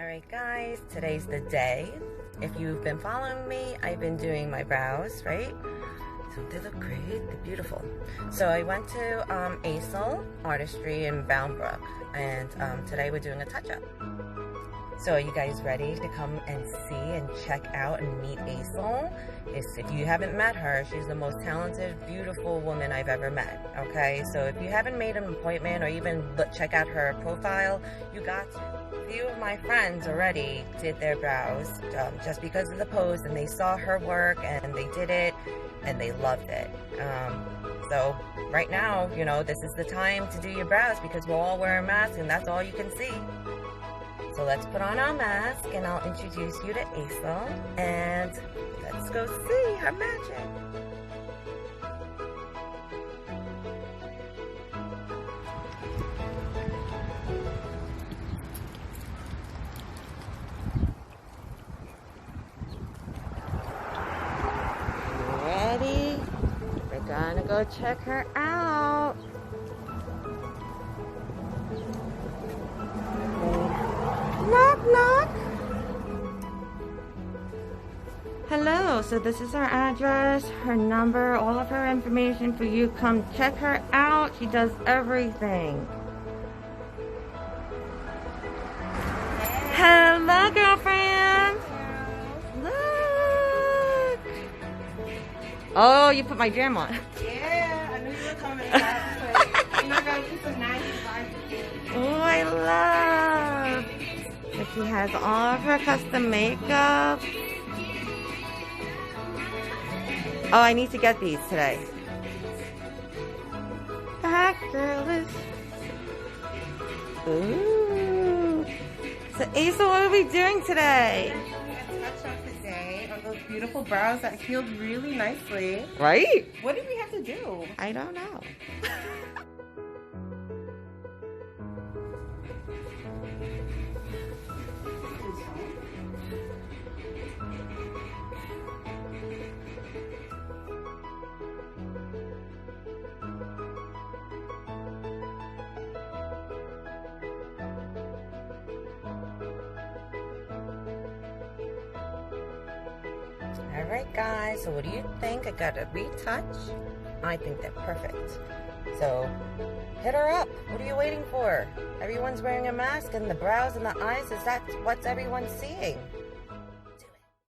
Alright guys, today's the day. If you've been following me, I've been doing my brows, right? So they look great, they're beautiful. So I went to Aesel Artistry in Boundbrook, and today we're doing a touch-up. So are you guys ready to come and see and check out and meet Aesel? If you haven't met her, she's the most talented, beautiful woman I've ever met, okay? So if you haven't made an appointment or even check out her profile, you got to. A few of my friends already did their brows just because of the post, and they saw her work and they did it and they loved it. So right now, you know, this is the time to do your brows because we're all wearing masks and that's all you can see. So let's put on our mask and I'll introduce you to Aesel and let's go see her magic. Ready? We're gonna go check her out. Knock, knock. Hello, so this is her address, her number, all of her information for you. Come check her out. She does everything. Hey. Hello, girlfriend. Look. Oh, you put my jam on. Yeah, I knew you were coming back. You know, I gotta do some 95. Oh, I love. So she has all of her custom makeup. Oh, I need to get these today. That girl is... Ooh. So Aesel, what are we doing today? A touch-up today on those beautiful brows that healed really nicely. Right? What did we have to do? I don't know. Alright guys, so what do you think? I got a retouch. I think they're perfect. So hit her up. What are you waiting for? Everyone's wearing a mask and the brows and the eyes, is that what everyone's seeing?